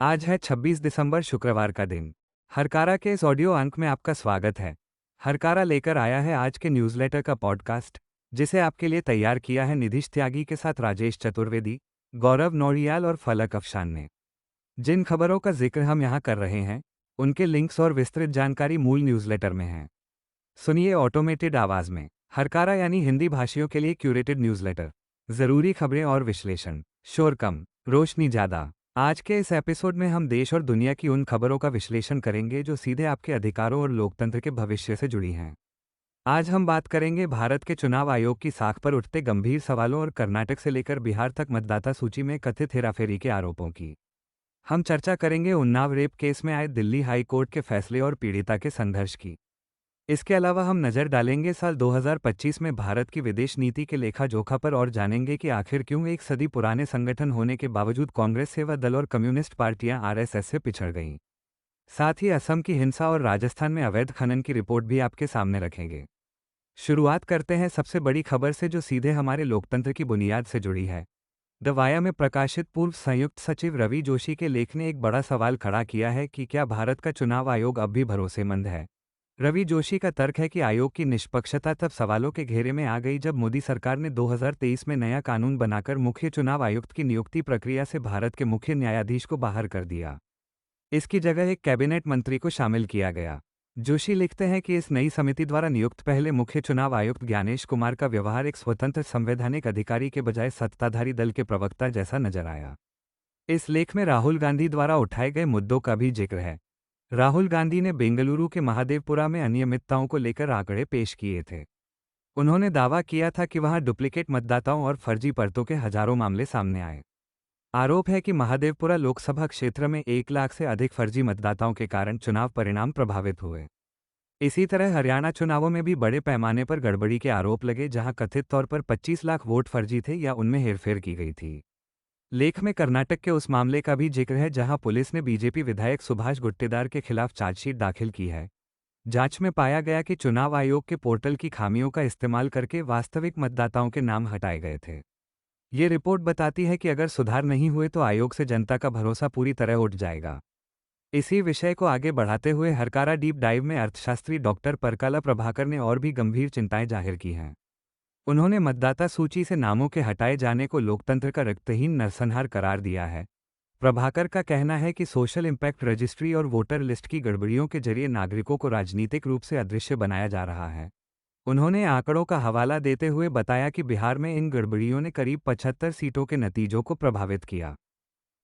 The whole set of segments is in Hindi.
आज है 26 दिसंबर शुक्रवार का दिन। हरकारा के इस ऑडियो अंक में आपका स्वागत है। हरकारा लेकर आया है आज के न्यूज़लेटर का पॉडकास्ट, जिसे आपके लिए तैयार किया है निधिश त्यागी के साथ राजेश चतुर्वेदी, गौरव नौरियाल और फलक अफशान ने। जिन खबरों का जिक्र हम यहाँ कर रहे हैं, उनके लिंक्स और विस्तृत जानकारी मूल न्यूज़लेटर में है। सुनिए ऑटोमेटेड आवाज़ में। हरकारा यानी हिंदी भाषियों के लिए क्यूरेटेड न्यूज़लेटर। ज़रूरी खबरें और विश्लेषण, शोर कम, रोशनी ज़्यादा। आज के इस एपिसोड में हम देश और दुनिया की उन खबरों का विश्लेषण करेंगे जो सीधे आपके अधिकारों और लोकतंत्र के भविष्य से जुड़ी हैं। आज हम बात करेंगे भारत के चुनाव आयोग की साख पर उठते गंभीर सवालों और कर्नाटक से लेकर बिहार तक मतदाता सूची में कथित हेराफेरी के आरोपों की। हम चर्चा करेंगे उन्नाव रेप केस में आए दिल्ली हाई कोर्ट के फैसले और पीड़िता के संघर्ष की। इसके अलावा हम नज़र डालेंगे साल 2025 में भारत की विदेश नीति के लेखा जोखा पर और जानेंगे कि आखिर क्यों एक सदी पुराने संगठन होने के बावजूद कांग्रेस सेवा दल और कम्युनिस्ट पार्टियां आरएसएस से पिछड़ गईं। साथ ही असम की हिंसा और राजस्थान में अवैध खनन की रिपोर्ट भी आपके सामने रखेंगे। शुरुआत करते हैं सबसे बड़ी खबर से जो सीधे हमारे लोकतंत्र की बुनियाद से जुड़ी है। द वाया में प्रकाशित पूर्व संयुक्त सचिव रवि जोशी के लेख ने एक बड़ा सवाल खड़ा किया है कि क्या भारत का चुनाव आयोग अब भी भरोसेमंद है। रवि जोशी का तर्क है कि आयोग की निष्पक्षता तब सवालों के घेरे में आ गई जब मोदी सरकार ने 2023 में नया कानून बनाकर मुख्य चुनाव आयुक्त की नियुक्ति प्रक्रिया से भारत के मुख्य न्यायाधीश को बाहर कर दिया। इसकी जगह एक कैबिनेट मंत्री को शामिल किया गया। जोशी लिखते हैं कि इस नई समिति द्वारा नियुक्त पहले मुख्य चुनाव आयुक्त ज्ञानेश कुमार का व्यवहार एक स्वतंत्र संवैधानिक अधिकारी के बजाय सत्ताधारी दल के प्रवक्ता जैसा नजर आया। इस लेख में राहुल गांधी द्वारा उठाए गए मुद्दों का भी जिक्र है। राहुल गांधी ने बेंगलुरु के महादेवपुरा में अनियमितताओं को लेकर आंकड़े पेश किए थे। उन्होंने दावा किया था कि वहां डुप्लीकेट मतदाताओं और फर्जी परतों के हजारों मामले सामने आए। आरोप है कि महादेवपुरा लोकसभा क्षेत्र में 1 लाख से अधिक फर्जी मतदाताओं के कारण चुनाव परिणाम प्रभावित हुए। इसी तरह हरियाणा चुनावों में भी बड़े पैमाने पर गड़बड़ी के आरोप लगे, जहां कथित तौर पर 25 लाख वोट फर्जी थे या उनमें हेरफेर की गई थी। लेख में कर्नाटक के उस मामले का भी जिक्र है जहां पुलिस ने बीजेपी विधायक सुभाष गुट्टेदार के खिलाफ चार्जशीट दाखिल की है। जांच में पाया गया कि चुनाव आयोग के पोर्टल की खामियों का इस्तेमाल करके वास्तविक मतदाताओं के नाम हटाए गए थे। ये रिपोर्ट बताती है कि अगर सुधार नहीं हुए तो आयोग से जनता का भरोसा पूरी तरह उठ जाएगा। इसी विषय को आगे बढ़ाते हुए हरकारा डीप डाइव में अर्थशास्त्री डॉक्टर परकाला प्रभाकर ने और भी गंभीर चिंताएं जाहिर की हैं। उन्होंने मतदाता सूची से नामों के हटाए जाने को लोकतंत्र का रक्तहीन नरसंहार करार दिया है। प्रभाकर का कहना है कि सोशल इम्पैक्ट रजिस्ट्री और वोटर लिस्ट की गड़बड़ियों के जरिए नागरिकों को राजनीतिक रूप से अदृश्य बनाया जा रहा है। उन्होंने आंकड़ों का हवाला देते हुए बताया कि बिहार में इन गड़बड़ियों ने करीब 75 सीटों के नतीजों को प्रभावित किया।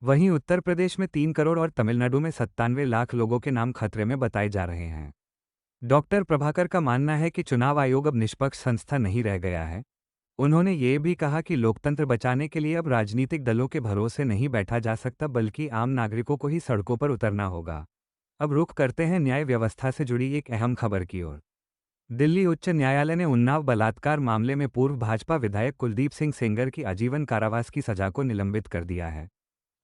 वहीं उत्तर प्रदेश में 3 करोड़ और तमिलनाडु में 97 लाख लोगों के नाम खतरे में बताए जा रहे हैं। डॉक्टर प्रभाकर का मानना है कि चुनाव आयोग अब निष्पक्ष संस्था नहीं रह गया है। उन्होंने ये भी कहा कि लोकतंत्र बचाने के लिए अब राजनीतिक दलों के भरोसे नहीं बैठा जा सकता, बल्कि आम नागरिकों को ही सड़कों पर उतरना होगा। अब रुख करते हैं न्याय व्यवस्था से जुड़ी एक अहम खबर की ओर। दिल्ली उच्च न्यायालय ने उन्नाव बलात्कार मामले में पूर्व भाजपा विधायक कुलदीप सिंह सेंगर की आजीवन कारावास की सजा को निलंबित कर दिया है।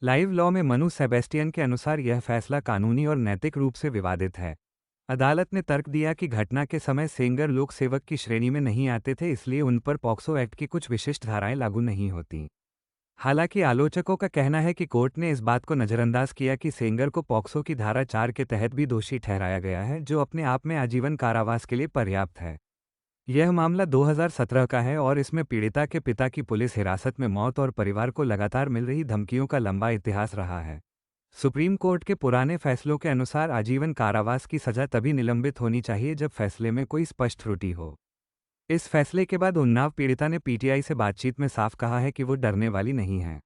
लाइव लॉ में मनु सेबेस्टियन के अनुसार यह फैसला कानूनी और नैतिक रूप से विवादित है। अदालत ने तर्क दिया कि घटना के समय सेंगर लोक सेवक की श्रेणी में नहीं आते थे, इसलिए उन पर पॉक्सो एक्ट की कुछ विशिष्ट धाराएं लागू नहीं होती। हालांकि आलोचकों का कहना है कि कोर्ट ने इस बात को नज़रअंदाज किया कि सेंगर को पॉक्सो की धारा 4 के तहत भी दोषी ठहराया गया है, जो अपने आप में आजीवन कारावास के लिए पर्याप्त है। यह मामला 2017 का है और इसमें पीड़िता के पिता की पुलिस हिरासत में मौत और परिवार को लगातार मिल रही धमकियों का लंबा इतिहास रहा है। सुप्रीम कोर्ट के पुराने फैसलों के अनुसार आजीवन कारावास की सजा तभी निलंबित होनी चाहिए जब फैसले में कोई स्पष्ट त्रुटि हो। इस फैसले के बाद उन्नाव पीड़िता ने पीटीआई से बातचीत में साफ कहा है कि वो डरने वाली नहीं है।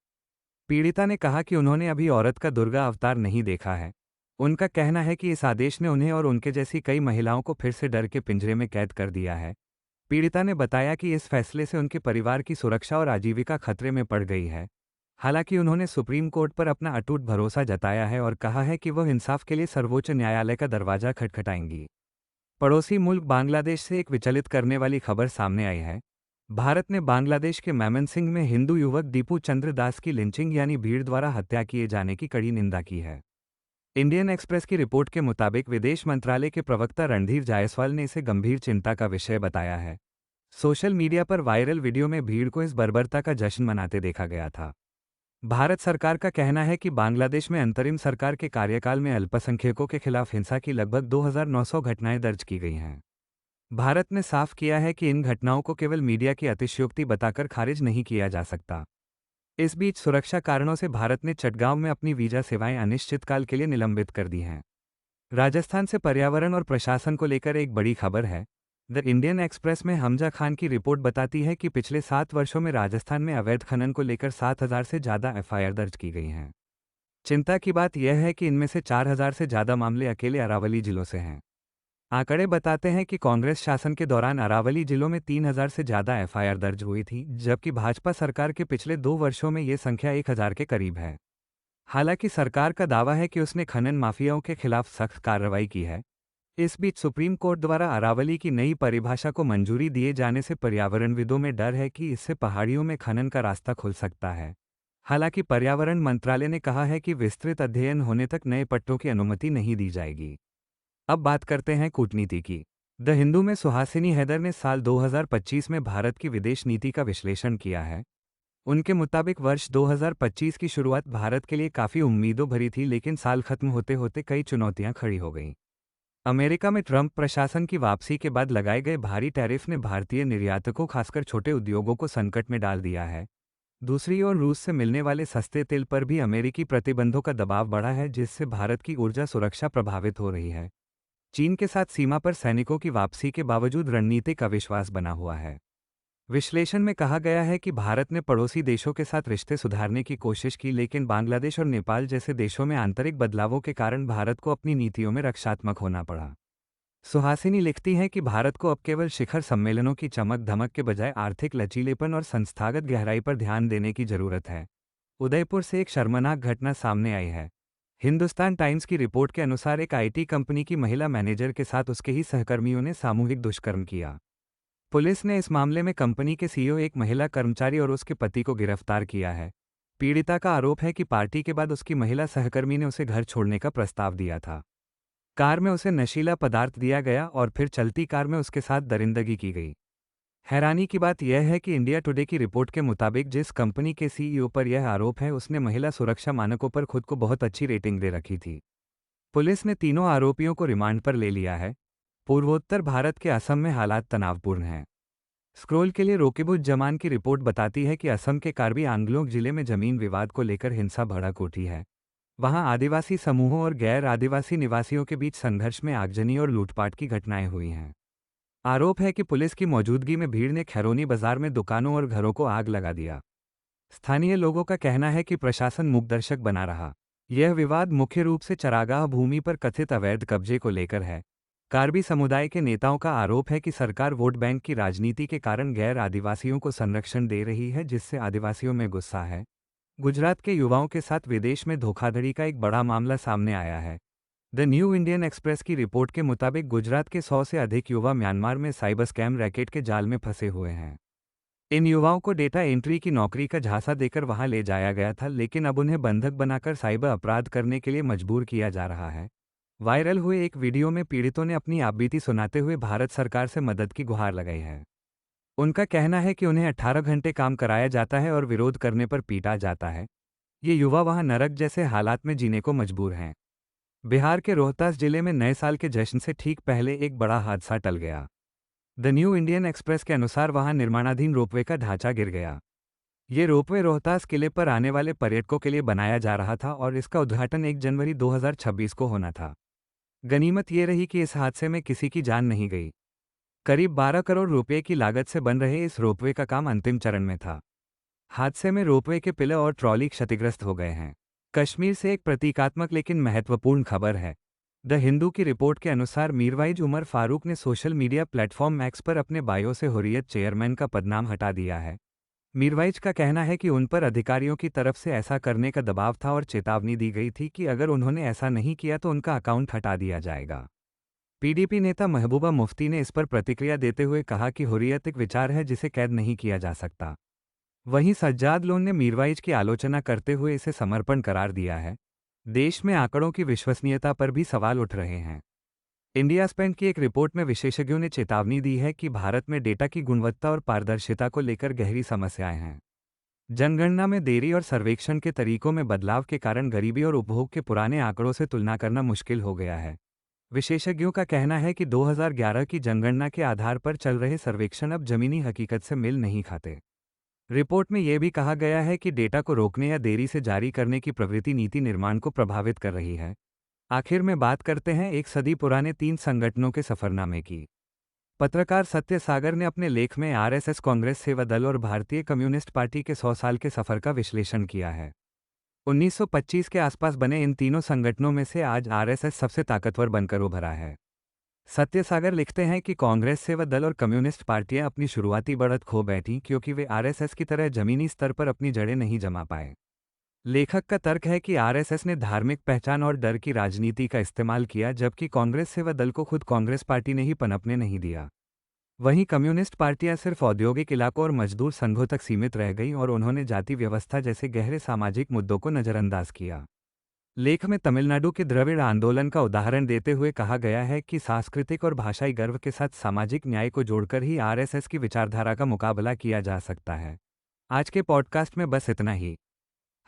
पीड़िता ने कहा कि उन्होंने अभी औरत का दुर्गा अवतार नहीं देखा है। उनका कहना है कि इस आदेश ने उन्हें और उनके जैसी कई महिलाओं को फिर से डर के पिंजरे में कैद कर दिया है। पीड़िता ने बताया कि इस फैसले से उनके परिवार की सुरक्षा और आजीविका खतरे में पड़ गई है। हालांकि उन्होंने सुप्रीम कोर्ट पर अपना अटूट भरोसा जताया है और कहा है कि वह इंसाफ के लिए सर्वोच्च न्यायालय का दरवाजा खटखटाएंगी। पड़ोसी मुल्क बांग्लादेश से एक विचलित करने वाली खबर सामने आई है। भारत ने बांग्लादेश के मेमनसिंह में हिंदू युवक दीपू चंद्र दास की लिंचिंग यानी भीड़ द्वारा हत्या किए जाने की कड़ी निंदा की है। इंडियन एक्सप्रेस की रिपोर्ट के मुताबिक विदेश मंत्रालय के प्रवक्ता रणधीर जायसवाल ने इसे गंभीर चिंता का विषय बताया है। सोशल मीडिया पर वायरल वीडियो में भीड़ को इस बर्बरता का जश्न मनाते देखा गया था। भारत सरकार का कहना है कि बांग्लादेश में अंतरिम सरकार के कार्यकाल में अल्पसंख्यकों के खिलाफ हिंसा की लगभग 2,900 घटनाएं दर्ज की गई हैं। भारत ने साफ किया है कि इन घटनाओं को केवल मीडिया की अतिशयोक्ति बताकर खारिज नहीं किया जा सकता। इस बीच सुरक्षा कारणों से भारत ने चटगांव में अपनी वीजा सेवाएं अनिश्चितकाल के लिए निलंबित कर दी हैं। राजस्थान से पर्यावरण और प्रशासन को लेकर एक बड़ी खबर है। द इंडियन एक्सप्रेस में हमजा खान की रिपोर्ट बताती है कि पिछले 7 वर्षों में राजस्थान में अवैध खनन को लेकर 7,000 से ज़्यादा एफआईआर दर्ज की गई हैं। चिंता की बात यह है कि इनमें से 4,000 से ज़्यादा मामले अकेले अरावली जिलों से हैं। आंकड़े बताते हैं कि कांग्रेस शासन के दौरान अरावली जिलों में 3,000 से ज़्यादा एफआईआर दर्ज हुई थी, जबकि भाजपा सरकार के पिछले 2 वर्षों में ये संख्या 1,000 के करीब है। हालांकि सरकार का दावा है कि उसने खनन माफियाओं के खिलाफ सख्त कार्रवाई की है। इस बीच सुप्रीम कोर्ट द्वारा अरावली की नई परिभाषा को मंजूरी दिए जाने से पर्यावरणविदों में डर है कि इससे पहाड़ियों में खनन का रास्ता खुल सकता है। हालांकि पर्यावरण मंत्रालय ने कहा है कि विस्तृत अध्ययन होने तक नए पट्टों की अनुमति नहीं दी जाएगी। अब बात करते हैं कूटनीति की। द हिंदू में सुहासिनी हैदर ने साल 2025 में भारत की विदेश नीति का विश्लेषण किया है। उनके मुताबिक वर्ष 2025 की शुरुआत भारत के लिए काफ़ी उम्मीदों भरी थी, लेकिन साल खत्म होते होते कई चुनौतियां खड़ी हो गईं। अमेरिका में ट्रंप प्रशासन की वापसी के बाद लगाए गए भारी टैरिफ ने भारतीय निर्यातकों, खासकर छोटे उद्योगों को संकट में डाल दिया है। दूसरी ओर रूस से मिलने वाले सस्ते तेल पर भी अमेरिकी प्रतिबंधों का दबाव बढ़ा है, जिससे भारत की ऊर्जा सुरक्षा प्रभावित हो रही है। चीन के साथ सीमा पर सैनिकों की वापसी के बावजूद रणनीतिक अविश्वास बना हुआ है। विश्लेषण में कहा गया है कि भारत ने पड़ोसी देशों के साथ रिश्ते सुधारने की कोशिश की, लेकिन बांग्लादेश और नेपाल जैसे देशों में आंतरिक बदलावों के कारण भारत को अपनी नीतियों में रक्षात्मक होना पड़ा। सुहासिनी लिखती हैं कि भारत को अब केवल शिखर सम्मेलनों की चमक धमक के बजाय आर्थिक लचीलेपन और संस्थागत गहराई पर ध्यान देने की जरूरत है। उदयपुर से एक शर्मनाक घटना सामने आई है। हिंदुस्तान टाइम्स की रिपोर्ट के अनुसार एक आईटी कंपनी की महिला मैनेजर के साथ उसके ही सहकर्मियों ने सामूहिक दुष्कर्म किया। पुलिस ने इस मामले में कंपनी के सीईओ, एक महिला कर्मचारी और उसके पति को गिरफ्तार किया है। पीड़िता का आरोप है कि पार्टी के बाद उसकी महिला सहकर्मी ने उसे घर छोड़ने का प्रस्ताव दिया था। कार में उसे नशीला पदार्थ दिया गया और फिर चलती कार में उसके साथ दरिंदगी की गई। हैरानी की बात यह है कि इंडिया टुडे की रिपोर्ट के मुताबिक जिस कंपनी के सीईओ पर यह आरोप है, उसने महिला सुरक्षा मानकों पर खुद को बहुत अच्छी रेटिंग दे रखी थी। पुलिस ने तीनों आरोपियों को रिमांड पर ले लिया है। पूर्वोत्तर भारत के असम में हालात तनावपूर्ण हैं। स्क्रोल के लिए रोकिबुज्जमान की रिपोर्ट बताती है कि असम के कार्बी आंगलोंग जिले में जमीन विवाद को लेकर हिंसा भड़क उठी है। वहां आदिवासी समूहों और गैर आदिवासी निवासियों के बीच संघर्ष में आगजनी और लूटपाट की घटनाएं हुई हैं। आरोप है कि पुलिस की मौजूदगी में भीड़ ने खैरोनी बाजार में दुकानों और घरों को आग लगा दिया। स्थानीय लोगों का कहना है कि प्रशासन मूकदर्शक बना रहा। यह विवाद मुख्य रूप से चरागाह भूमि पर कथित अवैध कब्जे को लेकर है। कार्बी समुदाय के नेताओं का आरोप है कि सरकार वोट बैंक की राजनीति के कारण गैर आदिवासियों को संरक्षण दे रही है, जिससे आदिवासियों में गुस्सा है। गुजरात के युवाओं के साथ विदेश में धोखाधड़ी का एक बड़ा मामला सामने आया है। द न्यू इंडियन एक्सप्रेस की रिपोर्ट के मुताबिक गुजरात के 100 से अधिक युवा म्यांमार में साइबर स्कैम रैकेट के जाल में फंसे हुए हैं। इन युवाओं को डेटा एंट्री की नौकरी का झांसा देकर वहां ले जाया गया था, लेकिन अब उन्हें बंधक बनाकर साइबर अपराध करने के लिए मजबूर किया जा रहा है। वायरल हुए एक वीडियो में पीड़ितों ने अपनी आपबीती सुनाते हुए भारत सरकार से मदद की गुहार लगाई है। उनका कहना है कि उन्हें 18 घंटे काम कराया जाता है और विरोध करने पर पीटा जाता है। ये युवा वहां नरक जैसे हालात में जीने को मजबूर हैं। बिहार के रोहतास जिले में नए साल के जश्न से ठीक पहले एक बड़ा हादसा टल गया। द न्यू इंडियन एक्सप्रेस के अनुसार वहां निर्माणाधीन रोपवे का ढांचा गिर गया। ये रोपवे रोहतास किले पर आने वाले पर्यटकों के लिए बनाया जा रहा था और इसका उद्घाटन 1 जनवरी 2026 को होना था। गनीमत ये रही कि इस हादसे में किसी की जान नहीं गई। करीब 12 करोड़ रुपए की लागत से बन रहे इस रोपवे का काम अंतिम चरण में था। हादसे में रोपवे के पिलर और ट्रॉली क्षतिग्रस्त हो गए हैं। कश्मीर से एक प्रतीकात्मक लेकिन महत्वपूर्ण खबर है। द हिंदू की रिपोर्ट के अनुसार मीरवाइज उमर फारूक ने सोशल मीडिया प्लेटफॉर्म एक्स पर अपने बायो से हुर्रियत चेयरमैन का पदनाम हटा दिया है। मीरवाइज का कहना है कि उन पर अधिकारियों की तरफ से ऐसा करने का दबाव था और चेतावनी दी गई थी कि अगर उन्होंने ऐसा नहीं किया तो उनका अकाउंट हटा दिया जाएगा। पीडीपी नेता महबूबा मुफ्ती ने इस पर प्रतिक्रिया देते हुए कहा कि हुर्रियत एक विचार है जिसे कैद नहीं किया जा सकता। वहीं सज्जाद लोन ने मीरवाइज की आलोचना करते हुए इसे समर्पण करार दिया है। देश में आंकड़ों की विश्वसनीयता पर भी सवाल उठ रहे हैं। इंडिया स्पेंड की एक रिपोर्ट में विशेषज्ञों ने चेतावनी दी है कि भारत में डेटा की गुणवत्ता और पारदर्शिता को लेकर गहरी समस्याएं हैं। जनगणना में देरी और सर्वेक्षण के तरीकों में बदलाव के कारण गरीबी और उपभोग के पुराने आंकड़ों से तुलना करना मुश्किल हो गया है। विशेषज्ञों का कहना है कि 2011 की जनगणना के आधार पर चल रहे सर्वेक्षण अब जमीनी हकीकत से मेल नहीं खाते। रिपोर्ट में यह भी कहा गया है कि डेटा को रोकने या देरी से जारी करने की प्रवृत्ति नीति निर्माण को प्रभावित कर रही है। आखिर में बात करते हैं एक सदी पुराने 3 संगठनों के सफरनामे की। पत्रकार सत्य सागर ने अपने लेख में आरएसएस, कांग्रेस सेवा दल और भारतीय कम्युनिस्ट पार्टी के 100 साल के सफर का विश्लेषण किया है। 1925 के आसपास बने इन तीनों संगठनों में से आज आरएसएस सबसे ताकतवर बनकर उभरा है। सत्य सागर लिखते हैं कि कांग्रेस सेवा दल और कम्युनिस्ट पार्टियां अपनी शुरुआती बढ़त खो बैठीं क्योंकि वे आरएसएस की तरह जमीनी स्तर पर अपनी जड़ें नहीं जमा पाए। लेखक का तर्क है कि आरएसएस ने धार्मिक पहचान और डर की राजनीति का इस्तेमाल किया, जबकि कांग्रेस सेवा दल को खुद कांग्रेस पार्टी ने ही पनपने नहीं दिया। वहीं कम्युनिस्ट पार्टियां सिर्फ औद्योगिक इलाकों और मजदूर संघों तक सीमित रह गईं और उन्होंने जाति व्यवस्था जैसे गहरे सामाजिक मुद्दों को नजरअंदाज किया। लेख में तमिलनाडु के द्रविड़ आंदोलन का उदाहरण देते हुए कहा गया है कि सांस्कृतिक और भाषाई गर्व के साथ सामाजिक न्याय को जोड़कर ही आरएसएस की विचारधारा का मुकाबला किया जा सकता है। आज के पॉडकास्ट में बस इतना ही।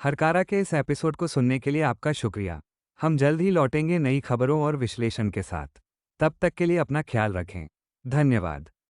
हरकारा के इस एपिसोड को सुनने के लिए आपका शुक्रिया। हम जल्द ही लौटेंगे नई खबरों और विश्लेषण के साथ। तब तक के लिए अपना ख्याल रखें। धन्यवाद।